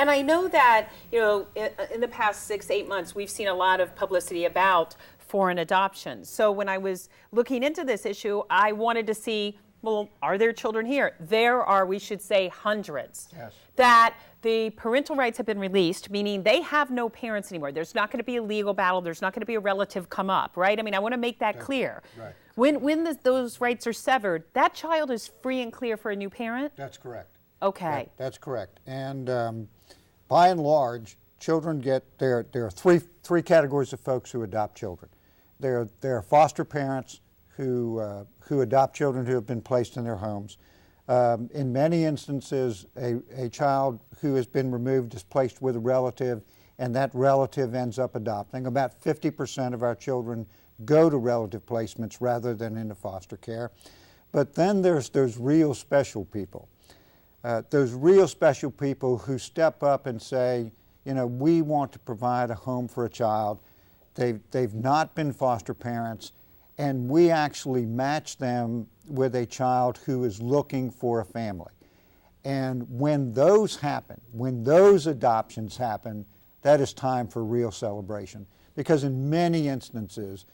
And I know that, you know, in the past 6-8 months, we've seen a lot of publicity about foreign adoptions. So when I was looking into this issue, I wanted to see, well, are there children here? There are, we should say, hundreds. Yes. That the parental rights have been released, meaning they have no parents anymore. There's not going to be a legal battle. There's not going to be a relative come up, right? I mean, I want to make that clear. Right. When those rights are severed, that child is free and clear for a new parent? That's correct. Okay. That's correct. And by and large, children get, there are three categories of folks who adopt children. There are foster parents who adopt children who have been placed in their homes. In many instances, a child who has been removed is placed with a relative, and that relative ends up adopting. About 50% of our children go to relative placements rather than into foster care. But then there's those real special people. Those real special people who step up and say, you know, we want to provide a home for a child. They've not been foster parents, and we actually match them with a child who is looking for a family. And when those happen, when those adoptions happen, that is time for real celebration. Because in many instances,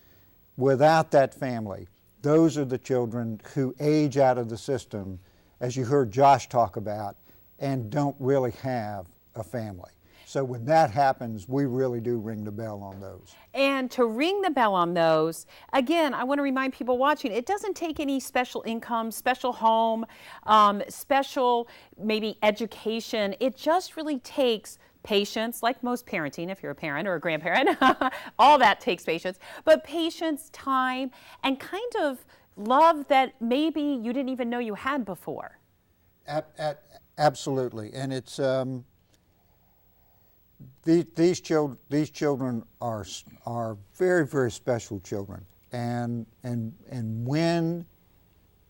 without that family, those are the children who age out of the system, as you heard Josh talk about, and don't really have a family. So when that happens, we really do ring the bell on those. And to ring the bell on those, again, I want to remind people watching, it doesn't take any special income, special home, special maybe education. It just really takes patience, like most parenting, if you're a parent or a grandparent, all that takes patience, but patience, time, and kind of love that maybe you didn't even know you had before. Absolutely, and it's these children are very, very special children, and when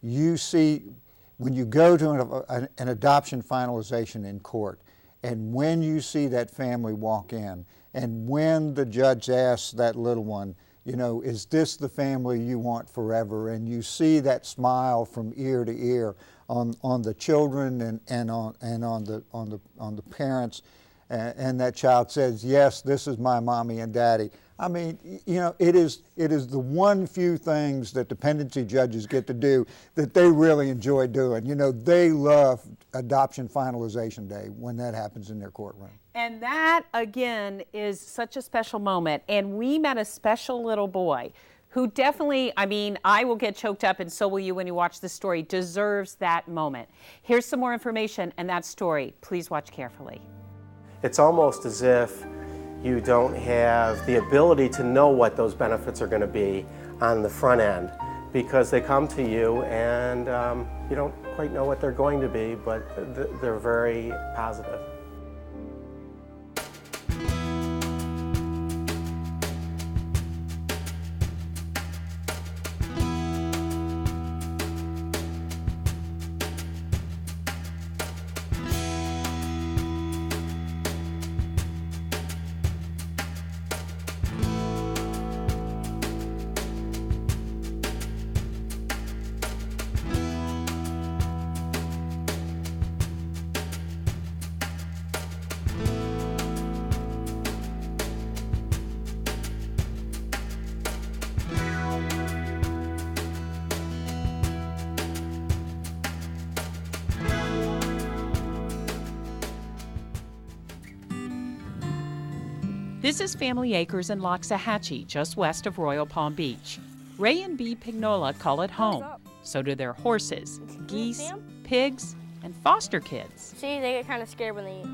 you go to an adoption finalization in court, and when you see that family walk in, and when the judge asks that little one, you know, is this the family you want forever? And you see that smile from ear to ear on the children and on the parents, and that child says, yes, this is my mommy and daddy. I mean, you know, it is the one few things that dependency judges get to do that they really enjoy doing. You know, they love adoption finalization day when that happens in their courtroom. And that, again, is such a special moment. And we met a special little boy who definitely, I mean, I will get choked up, and so will you when you watch this story, deserves that moment. Here's some more information and that story. Please watch carefully. It's almost as if you don't have the ability to know what those benefits are going to be on the front end, because they come to you and you don't quite know what they're going to be, but they're very positive. This is Family Acres in Loxahatchee, just west of Royal Palm Beach. Ray and Bee Pignola call it home. So do their horses, geese, pigs, and foster kids. See, they get kind of scared when they eat.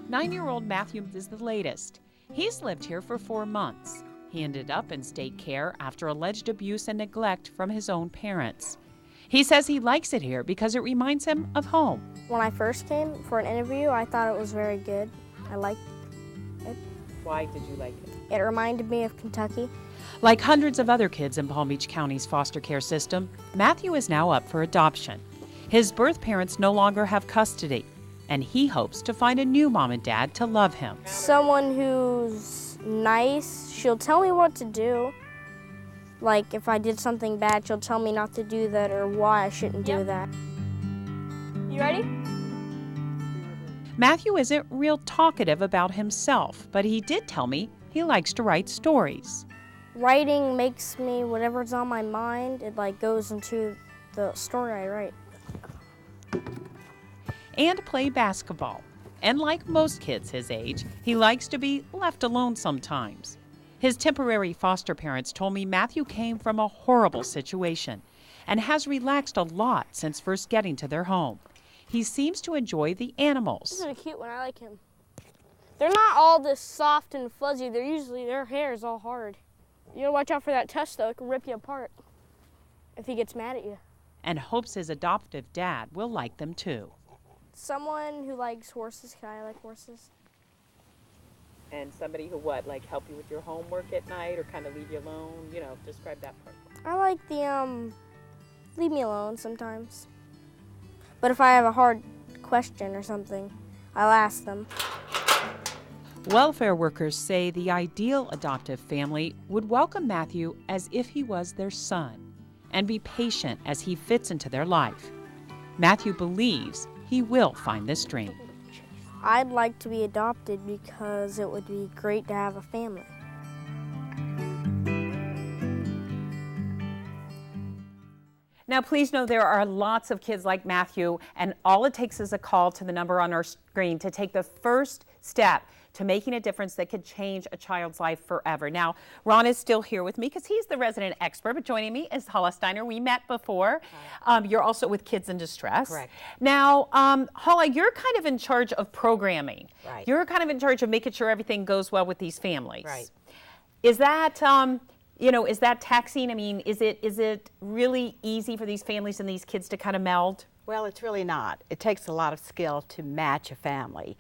9-year-old Matthew is the latest. He's lived here for 4 months. He ended up in state care after alleged abuse and neglect from his own parents. He says he likes it here because it reminds him of home. When I first came for an interview, I thought it was very good. I liked it. Why did you like it? It reminded me of Kentucky. Like hundreds of other kids in Palm Beach County's foster care system, Matthew is now up for adoption. His birth parents no longer have custody, and he hopes to find a new mom and dad to love him. Someone who's nice, she'll tell me what to do. Like, if I did something bad, she'll tell me not to do that or why I shouldn't do that. You ready? Matthew isn't real talkative about himself, but he did tell me he likes to write stories. Writing makes me, whatever's on my mind, it like goes into the story I write. And play basketball. And like most kids his age, he likes to be left alone sometimes. His temporary foster parents told me Matthew came from a horrible situation and has relaxed a lot since first getting to their home. He seems to enjoy the animals. This is a cute one, I like him. They're not all this soft and fuzzy, their hair is all hard. You gotta watch out for that tusk though, it can rip you apart if he gets mad at you. And hopes his adoptive dad will like them too. Someone who likes horses, can I like horses? And somebody who like help you with your homework at night or kind of leave you alone? Describe that part. I like the, leave me alone sometimes. But if I have a hard question or something, I'll ask them. Welfare workers say the ideal adoptive family would welcome Matthew as if he was their son and be patient as he fits into their life. Matthew believes he will find this dream. I'd like to be adopted because it would be great to have a family. Now, please know there are lots of kids like Matthew, and all it takes is a call to the number on our screen to take the first step to making a difference that could change a child's life forever. Now, Ron is still here with me because he's the resident expert, but joining me is Hala Steiner. We met before. You're also with Kids in Distress. Correct. Now, Hala, you're kind of in charge of programming. Right. You're kind of in charge of making sure everything goes well with these families. Right. Is that, is that taxing? I mean, is it really easy for these families and these kids to kind of meld? Well, it's really not. It takes a lot of skill to match a family.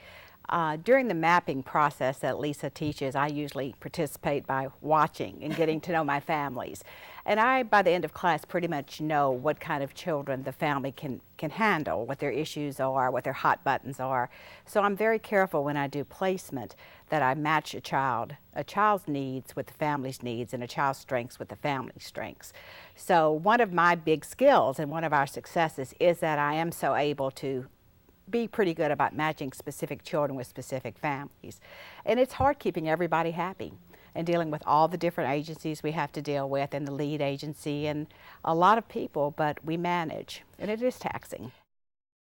During the mapping process that Lisa teaches, I usually participate by watching and getting to know my families. And I, by the end of class, pretty much know what kind of children the family can handle, what their issues are, what their hot buttons are. So I'm very careful when I do placement that I match a child's needs with the family's needs and a child's strengths with the family's strengths. So one of my big skills and one of our successes is that I am so able to be pretty good about matching specific children with specific families. And it's hard keeping everybody happy and dealing with all the different agencies we have to deal with and the lead agency and a lot of people, but we manage, and it is taxing.